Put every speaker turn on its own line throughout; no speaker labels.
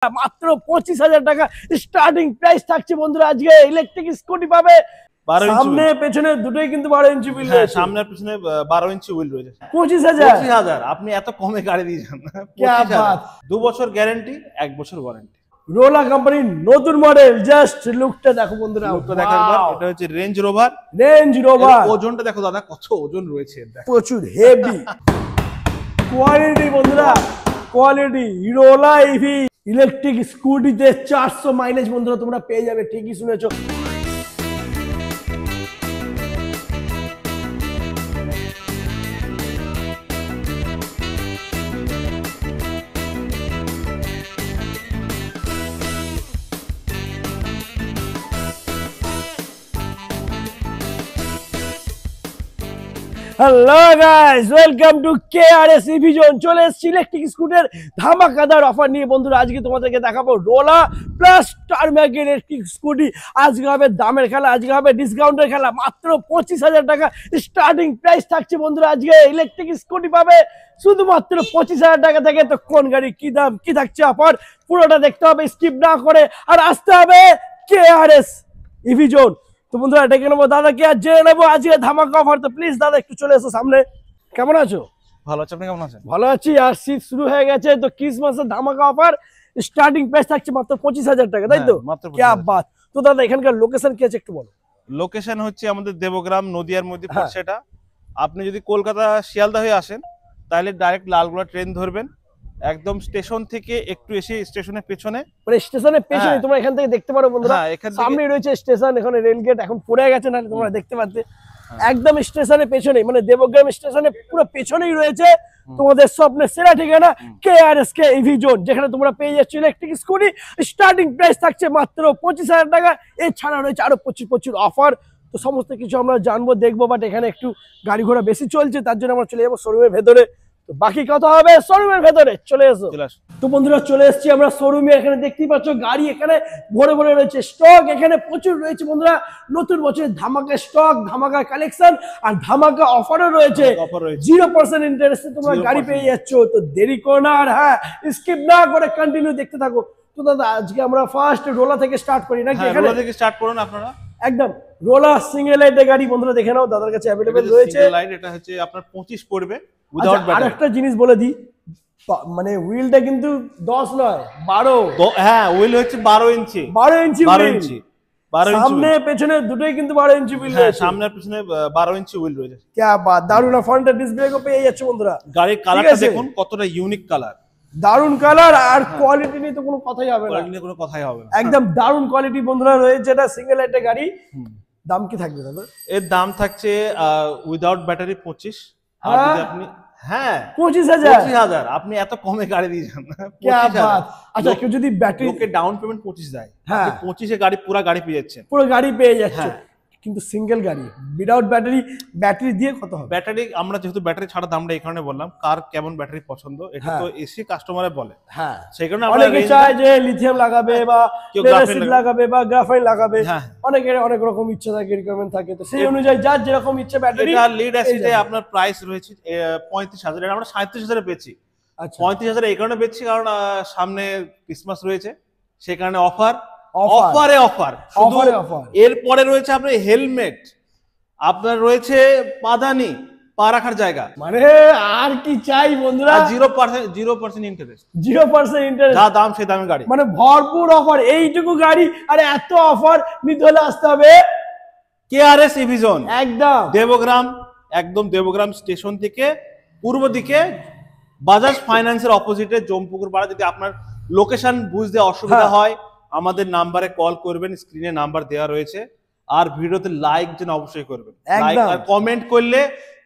মাত্র 25,000 টাকা starting price থাকছে বন্ধুরা। আজকে ইলেকট্রিক স্কুটি পাবে, সামনে পেছনে দুটোই কিন্তু 12 ইঞ্চি হুইল রয়েছে।
সামনে পেছনে 12 ইঞ্চি হুইল রয়েছে।
25,000
আপনি এত কমে গাড়ি দিয়ে যান না। 25,000 2 বছর গ্যারান্টি, 1 বছর ওয়ারেন্টি।
রোলা কোম্পানির নতুন মডেল। জাস্ট লুকটা দেখো বন্ধুরা,
লুকটা দেখো একবার। এটা হচ্ছে রেঞ্জ রোভার। ওজনটা দেখো দাদা, কত ওজন রয়েছে।
প্রচুর হেভি কোয়ালিটি বন্ধুরা, কোয়ালিটি। রোলা ইভি ইলেকট্রিক স্কুটিতে 400 মাইলেজ বন্ধুরা তোমরা পেয়ে যাবে। ঠিকই শুনেছো। Hello guys, welcome to KRS EV zone. চলে এসেছি ইলেকট্রিক স্কুটার ধামাকাদার অফার নিয়ে বন্ধুরা। আজকে তোমাদেরকে দেখাবো রোলা প্লাস টারম্যাক ইলেকট্রিক স্কুটি। আজকে হবে দামের খেলা, আজকে হবে ডিসকাউন্টের খেলা। মাত্র 25,000 টাকা স্টার্টিং প্রাইস থাকছে বন্ধুরা। আজকে ইলেকট্রিক স্কুটি পাবে শুধুমাত্র 25,000 টাকা থেকে। তো কোন গাড়ি কি দাম কি থাকছে অফার, পুরোটা দেখতে হবে স্কিপ না করে, আর আসতে হবে কেআরএস ইভি জোন। তো বন্ধুরা ডেকে নেবো দাদাকে আর জেনে নেবো আজকে ধামাকা অফার। তো প্লিজ দাদা একটু চলে এসো সামনে। কেমন আছো?
ভালো আছি, আপনি কেমন আছেন?
ভালো আছি। আর শীত শুরু হয়ে গেছে, তো ক্রিসমাসের ধামাকা অফার। স্টার্টিং প্রাইস থাকছে মাত্র 25,000 টাকা, তাই তো? কি বাত। তো দাদা এখানকার লোকেশন কি আছে একটু বলো।
লোকেশন হচ্ছে আমাদের দেবগ্রাম, নদিয়ার মধ্যে পড়ছে এটা। আপনি যদি কলকাতা শিয়ালদা হয়ে আসেন তাহলে ডাইরেক্ট লালগোলা ট্রেন ধরবেন, একদম স্টেশন থেকে একটু এসে স্টেশনের পেছনে,
মানে স্টেশনের পেছনে তোমরা এখান থেকে দেখতে পারো বন্ধুরা। সামনে রয়েছে স্টেশন, এখানে রেল গেট এখন পড়ে গেছে, না তোমরা দেখতে পাচ্ছ একদম স্টেশনের পেছনে, মানে দেবগ্রাম স্টেশনের পুরো পেছনেই রয়েছে তোমাদের স্বপ্নের সেরা ঠিকানা কেআরএস ইভি জোন, যেখানে তোমরা পেয়ে যাচ্ছ ইলেকট্রিক স্কুটি। স্টার্টিং প্রাইস থাকছে মাত্র 25,000 টাকা। এছাড়া রয়েছে আরো প্রচুর অফার। তো সমস্ত কিছু আমরা জানবো দেখবো, বাট এখানে একটু গাড়ি ঘোড়া বেশি চলছে, তার জন্য আমরা চলে যাবো শোরুমের ভেতরে। তো বাকি কথা হবে শোরুমের ভেতরে। চলে এসো। তো বন্ধুরা চলে এসেছি আমরা শোরুমে। এখানে দেখতেই পাচ্ছ গাড়ি এখানে ভরে ভরে রয়েছে, স্টক এখানে প্রচুর রয়েছে বন্ধুরা। নতুন বছরের ধামাকা স্টক, ধামাকা কালেকশন আর ধামাকা অফারও রয়েছে। 0% ইন্টারেস্টে তোমরা গাড়ি পেয়ে যাচ্ছ। তো দেরি করো না, আর হ্যাঁ স্কিপ না করে কন্টিনিউ দেখতে থাকো। তো দাদা আজকে আমরা ফার্স্ট রোলা থেকে স্টার্ট করি নাকি?
রোলা থেকে স্টার্ট করুন আপনারা।
একদম রোলা সিঙ্গেল লাইটের গাড়ি বন্ধুরা দেখে নাও, দাদার কাছে अवेलेबल রয়েছে।
সিঙ্গেল লাইট এটা হচ্ছে আপনার 25 পড়বে উইদাউট ব্যাটারি।
আরেকটা জিনিস বলে দিই, মানে হুইলটা কিন্তু 10 নয় 12।
হ্যাঁ হুইল হচ্ছে 12 ইঞ্চি।
12 ইঞ্চি সামনে
হুইল।
পেছনে দুটোই কিন্তু 12 ইঞ্চি হুইল রয়েছে।
সামনে পেছনে 12 ইঞ্চি হুইল রয়েছে।
কি বাত, দারুণ। ফ্রন্টের ডিস্ক ব্রেকও পেয়ে যাচ্ছে বন্ধুরা।
গাড়ির কালারটা দেখুন কতটা ইউনিক কালার,
দারুণ কালার। আর কোয়ালিটি নিয়ে তো কোনো কথাই হবে না,
কোয়ালিটি নিয়ে কোনো কথাই হবে না।
একদম দারুণ কোয়ালিটি বন্ধুরা রয়েছে। এটা সিঙ্গেল লাইটের গাড়ি। দাম কি থাকবে দাদা?
এর দাম থাকছে উইদাউট ব্যাটারি 25। আর যদি আপনি
25,000
আপনি এত কমে গাড়ি দিয়ে যান না।
কি বাত। আচ্ছা কেউ যদি ব্যাটারি,
ওকে ডাউন পেমেন্ট 25 দেয়, আপনি 25 এ গাড়ি পুরো গাড়ি পেয়ে যাচ্ছেন।
পুরো গাড়ি পেয়ে যাচ্ছে। কিন্তু সিঙ্গেল গাড়ি উইদাউট ব্যাটারি, ব্যাটারি দিয়ে কত হবে?
ব্যাটারি আমরা যেহেতু ব্যাটারি ছাড়া দামটা এই কারণে বললাম, কার কেমন ব্যাটারি পছন্দ এটা তো এসি কাস্টমারে বলে।
হ্যাঁ
সেই কারণে
অনেকে চায় যে লিথিয়াম লাগাবে বা লেড লাগাবে বা গ্রাফাইট লাগাবে। অনেকের অনেক রকম ইচ্ছা থাকে, রিকোয়ারমেন্ট থাকে। তো সেই অনুযায়ী যার যেরকম ইচ্ছা ব্যাটারি।
এটা লিড অ্যাসিডে আপনার প্রাইস রয়েছে 35,000, এটা আমরা 37,000 এ পেয়েছি। 35,000 এই কারণে পেয়েছি কারণ সামনে ক্রিসমাস রয়েছে, সেই কারণে অফার। এরপরে রয়েছে আপনার হেলমেট, আপনার রয়েছে পাদানি, পা রাখার জায়গা,
মানে আর কি চাই বন্ধুরা।
0% ইন্টারেস্ট,
0% ইন্টারেস্ট,
যা দাম সেই দামে গাড়ি,
মানে ভরপুর অফার। এইটুকু গাড়ি আর এত অফার নিতে হলে আসতে হবে
কেআরএস ইভি জোন।
একদম
দেবগ্রাম, একদম দেবগ্রাম স্টেশন থেকে পূর্ব দিকে বাজাজ ফাইন্যান্সের অপোজিটে জমপুকুর পাড়া। যদি আপনার লোকেশন বুঝতে অসুবিধা হয় আমাদের নাম্বারে কল করবেন, স্ক্রিনে নাম্বার দেওয়া রয়েছে। আর ভিডিওতে লাইক যেন অবশ্যই করবেন, লাইক আর কমেন্ট করলে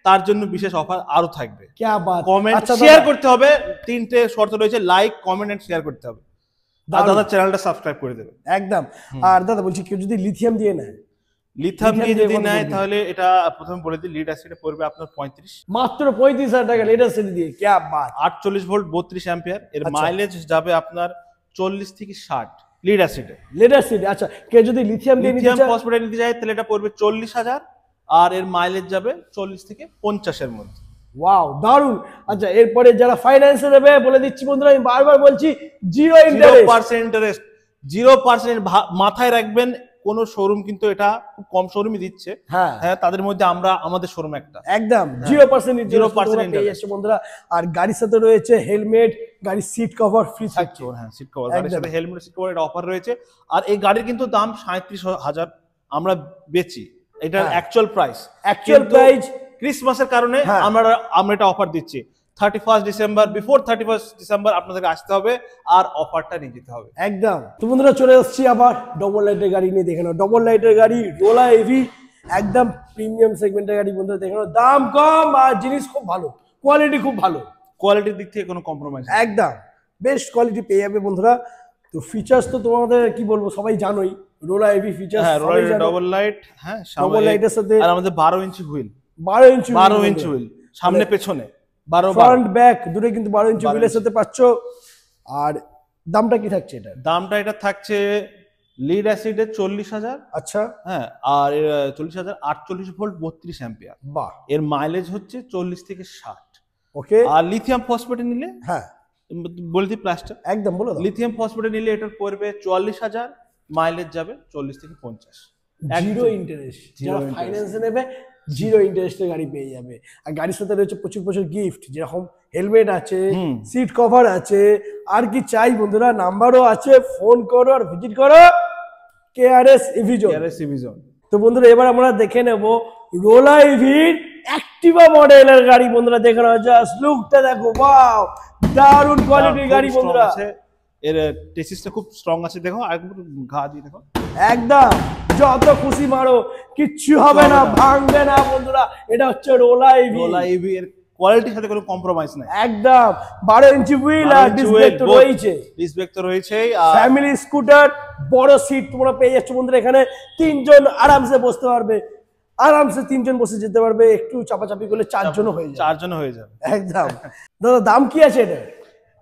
তার জন্য বিশেষ অফার আরো থাকবে।
কি বাত।
কমেন্ট শেয়ার করতে হবে, 3টে শর্ত রয়েছে, লাইক কমেন্ট এন্ড শেয়ার করতে হবে। আর দাদা চ্যানেলটা সাবস্ক্রাইব করে দেবে একদম।
আর দাদা বলছি কেউ যদি লিথিয়াম দিয়ে নেয়,
লিথিয়াম দিয়ে যদি নেয় তাহলে এটা প্রথমে বলে দিই, লিড অ্যাসিডে পড়বে আপনার 35,
মাত্র 35,000 টাকা লিড অ্যাসিড দিয়ে। কি বাত।
48 volt 32 ampere. এর মাইলেজ যাবে আপনার 40 থেকে 60 লিড অ্যাসিড।
আচ্ছা কেউ যদি লিথিয়াম দিয়ে
লিথিয়াম ফসফেট নিতে যায় তাহলে এটা পড়বে 40,000, আর এর মাইলেজ যাবে 40 থেকে 50 এর মধ্যে।
ওয়াও, দারুন। আচ্ছা, এরপরে যারা ফাইন্যান্সে নেবে বলে দিচ্ছি বন্ধুরা, আমি বারবার বলছি, জিরো ইন্টারেস্ট।
0% ইন্টারেস্ট, 0% মাথায় রাখবেন। কোন শোরুম কিন্তু এটা খুব কম শোরুমই দিচ্ছে।
হ্যাঁ,
তাদের মধ্যে আমাদের শোরুম একটা
একদম 0%
ইন্টারেস্ট
পেয়ে যাচ্ছে বন্ধুরা। আর গাড়ির সাথে রয়েছে হেলমেট, গাড়ির সিট কভার ফ্রি থাকছে।
হ্যাঁ, সিট কভার, গাড়ির সাথে হেলমেট, সিট কভার, এটা অফার রয়েছে। আর এই গাড়ির কিন্তু দাম 37,000 আমরা বেচি, এটার অ্যাকচুয়াল প্রাইস। ক্রিসমাসের কারণে আমরা এটা অফার দিচ্ছি। 31 ডিসেম্বর, বিফোর 31 ডিসেম্বর আপনাদেরকে আসতে হবে আর অফারটা নিয়ে যেতে হবে।
একদম। তো বন্ধুরা চলে আসছি আবার ডবল লাইটের গাড়ি নিয়ে। দেখে নাও, ডবল লাইটের গাড়ি, রোলা এভি, একদম প্রিমিয়াম সেগমেন্টের গাড়ি বন্ধুরা। দেখে নাও, দাম কম আর জিনিস খুব ভালো, কোয়ালিটি খুব ভালো,
কোয়ালিটির দিক থেকে কোনো কম্প্রোমাইজ,
একদম বেস্ট কোয়ালিটি পেয়ে যাবে বন্ধুরা। তো ফিচার্স তো তোমাদের কি বলবো, সবাই জানোই রোলা এভি ফিচার্স।
হ্যাঁ, রোলা ডবল লাইট, হ্যাঁ,
ডবল লাইটের সাথে
আর আমাদের 12 ইঞ্চি হুইল,
12 ইঞ্চি
হুইল সামনে পেছনে, 12
ফ্রন্ট ব্যাক দুটোই কিন্তু 12 ইঞ্চি হুইলের সাথে পাচ্ছো। আর দামটা কি থাকছে এটা?
দামটা এটা থাকছে লিড অ্যাসিডের 40,000।
আচ্ছা,
হ্যাঁ, আর 40,000 48 ভোল্ট 32 অ্যাম্পিয়ার।
বাহ।
এর মাইলেজ হচ্ছে 40 থেকে 60।
ওকে।
আর লিথিয়াম ফসফেটে নিলে,
হ্যাঁ
বলে দিই প্রাইসটা
একদম বলে দাও।
লিথিয়াম ফসফেটে নিলে এটার পড়বে 44,000, মাইলেজ যাবে 40 থেকে 50।
জিরো ইন্টারেস্ট, যারা ফাইন্যান্সে নেবে জিরো ইন্টারেস্টের গাড়ি পেয়ে যাবে। আর গাড়ির সাথে রয়েছে প্রচুর প্রচুর গিফট, যেরকম হেলমেট আছে, সিট কভার আছে, আর কি চাই বন্ধুরা। নাম্বারও আছে, ফোন করো আর ভিজিট করো কেআরএস ইভি জোন। তো বন্ধুরা এবার আমরা দেখে নেব রোলা ইভির অ্যাক্টিভা মডেলের গাড়ি বন্ধুরা। দেখে নাও, জাস্ট লুকটা দেখো, ওয়াও, দারুণ কোয়ালিটির গাড়ি বন্ধুরা।
এর টেসিসটা খুব স্ট্রং আছে, দেখো একবার ঘা দিয়ে দেখো,
একদম যত খুশি মারো কিচ্ছু হবে না, ভাঙবে না বন্ধুরা। এটা হচ্ছে রোলা ইভি,
এর কোয়ালিটির সাথে কোনো কম্প্রোমাইজ নাই।
একদম 12 ইঞ্চি হুইল আর ডিস্ক ব্রেক তো রয়েছে, ফ্যামিলি স্কুটার, বড় সিট তোমরা পেয়ে যাচ্ছ বন্ধুরা। এখানে 3 জন আরামসে বসতে পারবে, আরামসে 3 জন বসে যেতে পারবে, একটু চাপাচাপি করলে 4 জন হয়ে যাবে,
4 জন হয়ে যাবে একদম।
দাদা দাম কি আছে এটা?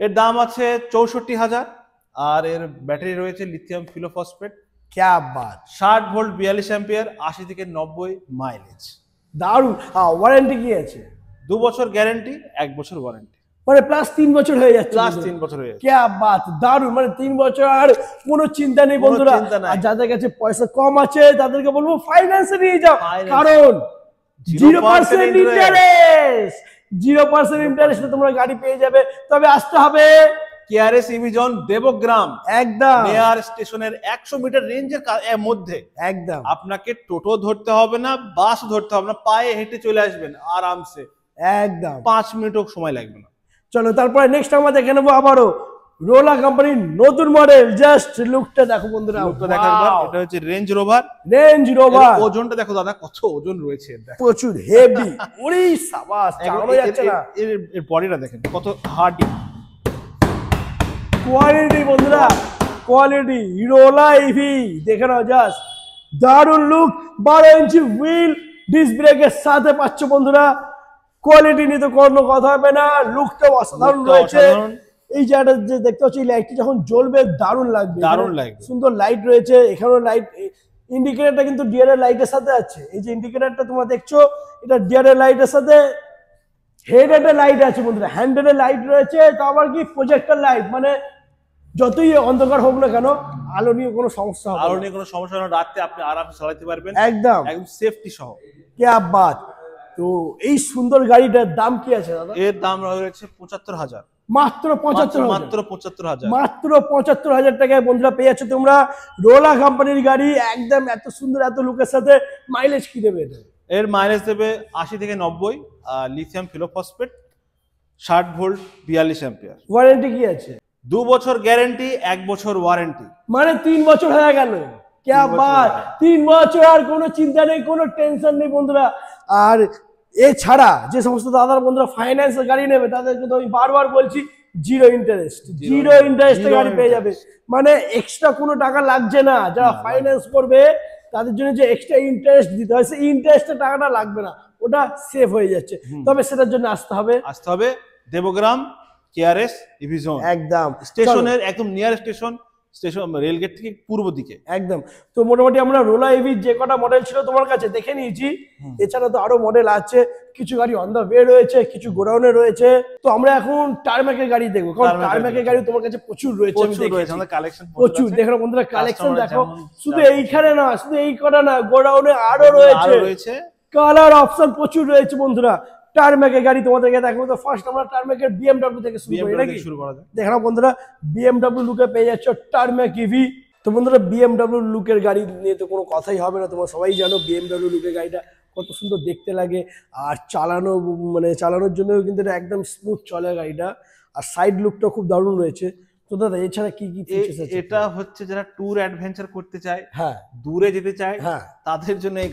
এর দাম আছে 64,000। আর এর ব্যাটারি রয়েছে লিথিয়াম ফিলোফসফেট,
क्या बात,
60 ভোল্ট 42 অ্যাম্পিয়ার, 80 থেকে 90 মাইলেজ।
দারুন। ওয়ারেন্টি কি আছে?
2 বছর গ্যারান্টি, 1 বছর ওয়ারেন্টি,
মানে প্লাস 3 বছর হয়ে যাচ্ছে,
প্লাস 3 বছর হয়ে যাচ্ছে।
क्या बात, দারুন। মানে 3 বছর আর কোনো চিন্তা নেই বন্ধুরা। আর যাদের কাছে পয়সা কম আছে তাদেরকে বলবো ফাইন্যান্সে নিয়ে যাও, কারণ 0% ইন্টারেস্ট, 0% ইন্টারেস্টে তোমরা গাড়ি পেয়ে যাবে। তবে আসতে হবে
কেআরএস ইভি জোন, দেবগ্রাম,
একদম
নেয়ার স্টেশনের 100 মিটার রেঞ্জের মধ্যে।
একদম
আপনাকে টোটো ধরতে হবে না, বাস ধরতে হবে না, পায়ে হেঁটে চলে আসবেন আরামসে,
একদম
5 মিনিটও সময় লাগবে না।
চলো তারপরে নেক্সট আমরা দেখে নেবো আবারও রোলা কোম্পানির নতুন মডেল। জাস্ট লুকটা দেখো বন্ধুরা,
এটা হচ্ছে রেঞ্জ রোভার। ওজনটা দেখো দাদা, কত ওজন রয়েছে,
প্রচুর হেভি। ওরে সাবাস, চালানো যাচ্ছে না।
এর বডিটা দেখেন কত হার্ডি,
কোয়ালিটি বন্ধুরা, কোয়ালিটি। রোলা ইভি দেখে নাও, জাস্ট দারুণ লুক। 12 ইঞ্চি হুইল ডিস্ক ব্রেকের সাথে পাচ্ছ বন্ধুরা। কোয়ালিটি নিয়ে তো কোনো কথা হবে না, লুকটা অসাধারণ রয়েছে। এই জায়গাটা যে দেখতে পাচ্ছ, এই লাইটটি যখন জ্বলবে দারুণ লাগবে, সুন্দর লাইট রয়েছে। এখানেও লাইট, ইন্ডিকেটরটা কিন্তু ডিআরএল লাইটের সাথে আছে। এই যে ইন্ডিকেটরটা তোমরা দেখছো, এটা ডিআরএল লাইটের সাথে হেডের লাইট আছে বন্ধুরা, হ্যান্ডেলের লাইট রয়েছে। তো আবার কি প্রজেক্টর লাইট, মানে যতই অন্ধকার হোক না কেন আলো নিয়ে কোনো সমস্যা হবে না,
আলো নিয়ে কোনো সমস্যা হবে না। রাতে আপনি আরামসে চালাতে পারবেন,
একদম
সেফটি সহ।
क्या बात। তো এই সুন্দর গাড়িটার দাম কি আছে দাদা?
এর দাম রয়েছে 75,000,
মাত্র 75,000,
মাত্র 75,000,
মাত্র 75,000 টাকায় বন্ধুরা পেয়ে যাচ্ছে তোমরা রোলা কোম্পানির গাড়ি। একদম এত সুন্দর, এত লুকের সাথে। মাইলেজ কি দেবে এটা?
এর মাইলেজ দেবে 80 থেকে 90, লিথিয়াম ফিলোফসফেট, 60 ভোল্ট 42 অ্যাম্পিয়ার।
ওয়ারেন্টি কি আছে?
2 বছর গ্যারান্টি, 1 বছর ওয়ারেন্টি,
মানে 3 বছর হয়ে গেল। क्या बात, 3 বছর আর কোনো চিন্তা নেই, কোনো টেনশন নেই বন্ধুরা। আর এছাড়া যে সমস্ত দাদার বন্ধুরা ফাইন্যান্সের গাড়ি নেবে তাদেরকে তো আমি বারবার বলছি জিরো ইন্টারেস্টে গাড়ি পেয়ে যাবে। মানে এক্সট্রা কোনো টাকা লাগছে না। যারা ফাইন্যান্স করবে তাদের জন্য যে এক্সট্রা ইন্টারেস্ট দিতে হয়, সেই ইন্টারেস্টের টাকাটা লাগবে না, ওটা সেভ হয়ে যাচ্ছে। তবে সেটার জন্য আসতে হবে
দেবগ্রাম কেআরএস ইভি জোন,
একদম
স্টেশনের একদম নিয়ার স্টেশন, স্টেশন রেলগেট থেকে পূর্ব দিকে।
একদম। তো মোটামুটি আমরা রোলা এভি যে কটা মডেল ছিল তোমার কাছে দেখে নিয়েছি, এছাড়া তো আরো মডেল আছে, কিছু গাড়ি অন দা ওয়ে রয়েছে, কিছু গোডাউনে রয়েছে। তো আমরা এখন টারম্যাকের গাড়ি দেখবো, কারণ টারম্যাকের গাড়ি তোমার কাছে প্রচুর রয়েছে,
আমাদের কালেকশন
প্রচুর। দেখো বন্ধুরা কালেকশন দেখো, শুধু এইখানে না, শুধু এই কটা না, গোডাউনে আরো রয়েছে, কালার অপশন প্রচুর রয়েছে বন্ধুরা। টারম্যাকের গাড়ি তোমাদেরকে দেখাবো। তো ফার্স্ট আমরা টারম্যাকের বিএমডব্লিউ থেকে শুরু করি নাকি? দেখো না বন্ধুরা, বিএমডব্লিউ লুকে পেয়ে যাচ্ছ টারম্যাক ইভি। তো বন্ধুরা বিএমডব্লিউ লুকের গাড়ি নিয়ে তো কোনো কথাই হবে না, তোমরা সবাই জানো বিএমডব্লিউ লুকের গাড়িটা কত সুন্দর দেখতে লাগে, আর চালানো মানে চালানোর জন্য কিন্তু এটা একদম স্মুথ চলে গাড়িটা, আর সাইড লুকটা খুব দারুণ রয়েছে। তো দাদা এছাড়া কি কি ফিচার্স আছে?
এটা হচ্ছে যারা ট্যুর অ্যাডভেঞ্চার করতে চায়,
হ্যাঁ
দূরে যেতে চায়,
হ্যাঁ,
তাদের জন্য এই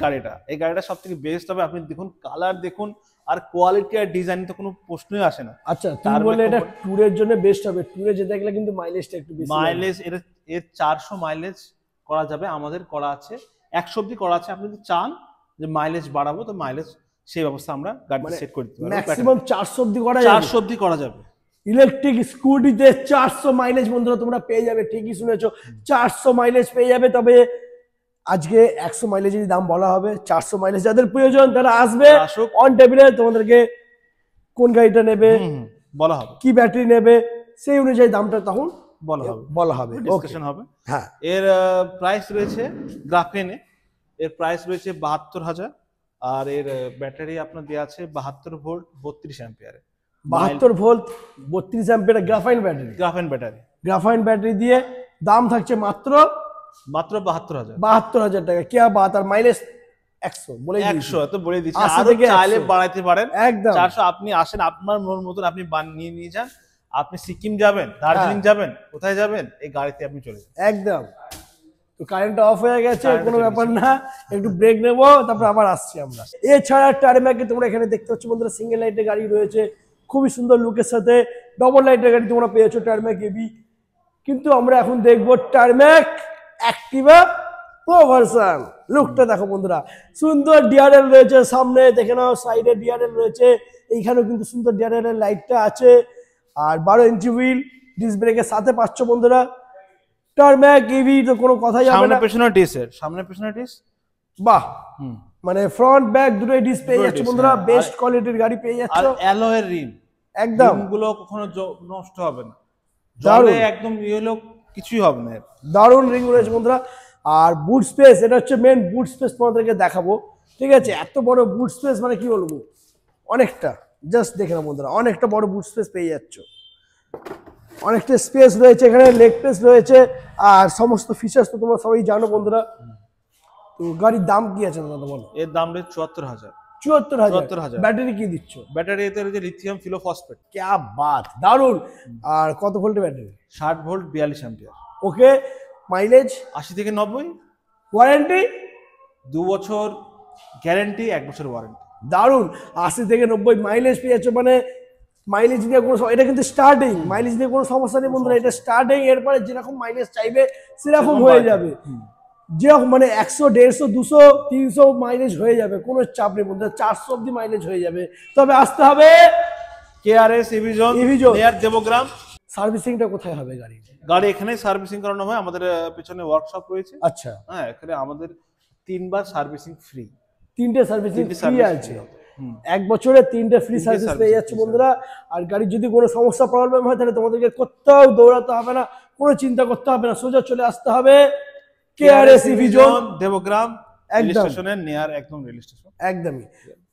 গাড়িটা সবথেকে বেস্ট হবে। আপনি দেখুন কালার দেখুন, আর কোয়ালিটি আর ডিজাইন তো কোনো প্রশ্নই আসে না।
আচ্ছা তুমি বললে এটা ট্যুরের জন্য বেস্ট হবে, ট্যুরে যেতে গেলে কিন্তু মাইলেজটা একটু বেশি,
মাইলেজ এর 400 মাইলেজ করা যাবে, আমাদের করা আছে 100 অবধি করা আছে। আপনি যদি চান যে মাইলেজ বাড়াবো, তো মাইলেজ সেই ব্যবস্থা আমরা গাড়িতে সেট করে দিতে পারবো।
ম্যাক্সিমাম 400 অবধি করা যাবে,
400 অবধি করা যাবে।
ইলেকট্রিক স্কুটিতে 400 মাইলেজ বন্ধুরা তোমরা পেয়ে যাবে, ঠিকই শুনেছো, 400 মাইলেজ পেয়ে যাবে। তবে আজকে 100 মাইলেজের দাম বলা হবে, 400 মাইলেজ যাদের প্রয়োজন তারা আসবে অন টেবিলে, তোমাদেরকে কোন গাড়িটা নেবে
বলা হবে,
কি ব্যাটারি নেবে সেই অনুযায়ী দামটা তখন বলা হবে,
ডিসকাশন হবে।
হ্যাঁ,
এর প্রাইস রয়েছে গ্রাফেনে, এর প্রাইস রয়েছে 72,000, আর এর ব্যাটারি আপনার দেওয়া আছে 72 volt 32 অ্যাম্পিয়ারে।
72 volt 32 ampere graphene battery দিয়ে দাম থাকছে মাত্র 72,000 টাকা। কি বাত, আর মাইলেজ 100
তো বলে দিচ্ছি, আরো চাইলে বাড়াইতে পারেন। একদম 400 আপনি আসেন, আপনার মন মতন আপনি নিয়ে যান। আপনি সিকিম যাবেন, দার্জিলিং যাবেন, কোথায় যাবেন, এই গাড়িতে আপনি চলে যান একদম।
তো কারেন্টটা অফ হয়ে গেছে, কোনো ব্যাপার না, একটু ব্রেক নেবো, তারপর আবার আসছি আমরা। এছাড়া টারম্যাকে তোমরা এখানে দেখতে পাচ্ছ বন্ধুরা সিঙ্গেল লাইটের গাড়ি রয়েছে, খুবই সুন্দর লুকের সাথে। ডবল লাইটের গাড়ি তোমরা পেয়েছো টারম্যাক এবি, কিন্তু আমরা এখন দেখবো টারম্যাক অ্যাক্টিভা প্রো ভার্সন। লুকটা দেখো বন্ধুরা, সুন্দর ডিআরএল রয়েছে সামনে, দেখে নাও সাইডে ডিআরএল রয়েছে, এইখানেও কিন্তু সুন্দর ডিআরএল এর লাইটটা আছে, আর 12 ইঞ্চি হুইল ডিস্ক ব্রেকের সাথে পাচ্ছ বন্ধুরা। টারম্যাক ইভি তো কোনো কথাই হবে না,
সামনে পেছনে ডিস,
বাহ, মানে ফ্রন্ট ব্যাক দুটোই ডিস পেয়ে যাচ্ছে বন্ধুরা, বেস্ট কোয়ালিটির গাড়ি পেয়ে যাচ্ছে।
আর অ্যালয়ের রিম,
একদম
গুলো কখনো নষ্ট হবে না, জলে একদম ইয়েলো কিছুই হবে না,
দারুণ রিং রয়েছে বন্ধুরা। আর বুট স্পেস, এটা হচ্ছে মেন বুট স্পেস তোমাদেরকে দেখাবো, ঠিক আছে? এত বড় বুট স্পেস মানে কি বলবো, অনেকটা, জাস্ট দেখে নাও বন্ধুরা, অনেকটা বড় বুট স্পেস পেয়ে যাচ্ছ, অনেকটা স্পেস রয়েছে এখানে, লেগ স্পেস রয়েছে, আর সমস্ত ফিচার্স তো তোমরা সবাই জানো বন্ধুরা। তো গাড়ির দাম কি আছে দাদা বলো?
এর দাম রয়েছে 74,000।
74,000। ব্যাটারি কি দিচ্ছ?
ব্যাটারি এতে রয়েছে লিথিয়াম ফিলোফসফেট।
क्या बात, দারুণ। আর কত ভোল্টের battery?
60 volt 42 ampere.
Okay, mileage
80 থেকে 90,
ওয়ারেন্টি
2 বছর গ্যারান্টি, 1 বছর ওয়ারেন্টি।
দারুণ, 80 থেকে 90 মাইলেজ পেয়ে যাচ্ছ, মানে মাইলেজ নিয়ে কোনো, এটা কিন্তু স্টার্টিং, মাইলেজ নিয়ে কোনো সমস্যা নেই বন্ধুরা, এটা স্টার্টিং, এরপরে যেরকম মাইলেজ চাইবে সেরকম হয়ে যাবে, যেরকম মানে 100, 150, 200, 300 মাইলেজ হয়ে যাবে, কোনো চাপ নেই বন্ধুরা, 400 অব্দি মাইলেজ হয়ে যাবে। তবে আসতে হবে
কেআরএস ইভিজন নিয়ার দেবগ্রাম।
সার্ভিসিংটা কোথায় হবে
গাড়ি এখানে সার্ভিসিং করানো হয়, আমাদের পেছনে ওয়ার্কশপ রয়েছে।
আচ্ছা,
হ্যাঁ, এখানে আমাদের 3 বার সার্ভিসিং ফ্রি,
3টে সার্ভিসিং ফ্রি আছে, 1 বছরে 3টে ফ্রি সার্ভিস পেয়ে যাচ্ছে বন্ধুরা। আর গাড়ির যদি কোনো সমস্যা প্রবলেম হয় তাহলে তোমাদেরকে কোথাও দৌড়াতে হবে না, কোনো চিন্তা করতে হবে না, সোজা চলে আসতে হবে কেআরএস ইভিজন দেবগ্রাম স্টেশনের নিয়ার, একদম রেল স্টেশন একদমই।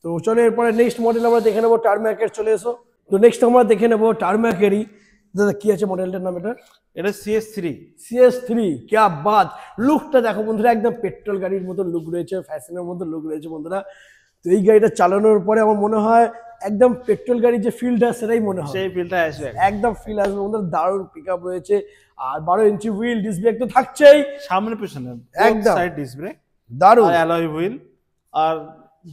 তো চলো এরপরে নেক্সট মডেল আমরা দেখে নেবো টারম্যাকের, চলে এসো। তো নেক্সট আমরা দেখে নেবো টারম্যাকেরই, দাদা কি আছে মডেলটার নাম? এটা CS3। क्या बात, লুকটা দেখো বন্ধুরা, একদম পেট্রোল গাড়ির মতো লুক রয়েছে, ফ্যাশনের মতো লুক রয়েছে বন্ধুরা। তো এই গাড়িটা চালানোর পরে আমার মনে হয় একদম পেট্রোল গাড়ির যে ফিলটা সেটাই মনে হয়, সেই ফিলটা আসবে, একদম ফিল আসবে বন্ধুরা। দারুণ পিকআপ রয়েছে, আর 12 ইঞ্চি হুইল, ডিস্ক ব্রেক তো থাকছেই সামনে পেছনে, একদম সাইড ডিস্ক ব্রেক, দারুণ অ্যালয় হুইল, আর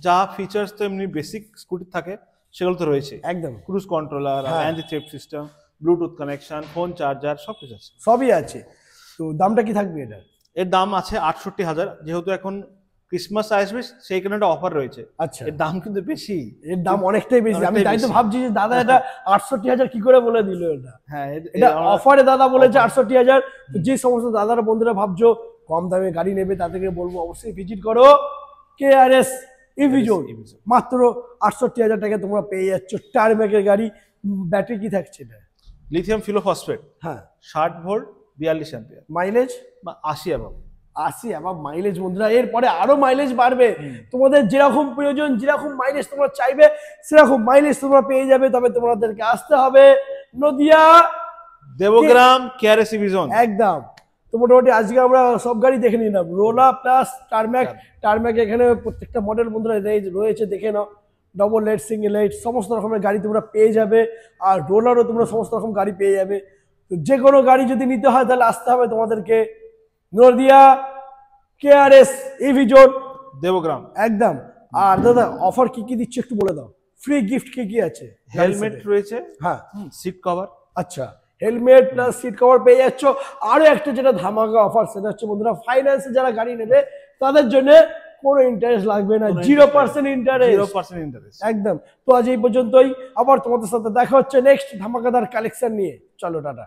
যা ফিচার্স তো এমনি বেসিক স্কুটি থাকে সেগুলো তো রয়েছে, একদম cruise controller, anti theft system, bluetooth connection, phone charger, সবকিছু আছে, সবই আছে। তো দামটা কি থাকবে এটার? এর দাম আছে 68,000, যেহেতু এখন
ক্রিসমাস আসবে সেই কারণে একটা অফার রয়েছে।
আচ্ছা,
এর দাম কিন্তু বেশি,
এর দাম অনেকটাই বেশি। আমি
অনেকটাই
তাই তো
বেশি।
ভাবছি যে দাদা এটা 68,000 কি করে বলে দিল এটা।
হ্যাঁ
এটা অফারে দাদা বলেছে 68,000। তো যে সমস্ত দাদারা বন্ধুরা ভাবছো কম দামে গাড়ি নেবে তাদেরকে বলবো অবশ্যই ভিজিট করো কেআরএস ইভি জোন। মাত্র 68,000 টাকা তোমরা পেয়ে যাচ্ছ টার্মেকের গাড়ি। ব্যাটারি কি থাকছে এটা?
লিথিয়াম ফিলোফসফেট,
হ্যাঁ,
60 ভোল্ট 42 অ্যাম্পিয়ার,
মাইলেজ
বা 80 অ্যাভাব।
80 আবার মাইলেজ বন্ধুরা, এরপরে আরো মাইলেজ বাড়বে। তোমাদের যেরকম প্রয়োজন, যেরকম মাইলেজ তোমরা চাইবে সেরকম মাইলেজ তোমরা পেয়ে যাবে। তবে তোমাদেরকে আসতে হবে নদিয়া
দেবগ্রাম কেআরএস ইভি জোন।
একদম। তো মোটামুটি আজকে আমরা সব গাড়ি দেখে নিলাম, রোলা প্লাস টার্ম্যাক। টার্ম্যাক এখানে প্রত্যেকটা মডেল বন্ধুরা রয়েছে, দেখে নাও। ডবল লাইট, সিঙ্গেল লাইট, সমস্ত রকমের গাড়ি তোমরা পেয়ে যাবে। আর রোলারও তোমরা সমস্ত রকম গাড়ি পেয়ে যাবে। তো যে কোনো গাড়ি যদি নিতে হয় তাহলে আসতে হবে তোমাদেরকে নদিয়া কেআরএস ইভি জোন
দেবগ্রাম
একদম। আর দাদা অফার কি কি দিচ্ছে একটু বলে দাও, ফ্রি গিফট কি কি আছে?
হেলমেট রয়েছে,
হ্যাঁ,
সিট কভার।
আচ্ছা, হেলমেট প্লাস সিট কভার পেয়ে যাচ্ছ। আরো একটা যেটা ধামাকা অফার, সেটা হচ্ছে বন্ধুরা ফাইন্যান্সে যারা গাড়ি নেবে তাদের জন্য কোনো ইন্টারেস্ট লাগবে না, 0% ইন্টারেস্ট।
0% ইন্টারেস্ট
একদম। তো আজ এই পর্যন্তই, আবার তোমাদের সাথে দেখা হচ্ছে নেক্সট ধামাকাদার কালেকশন নিয়ে। চলো টাটা।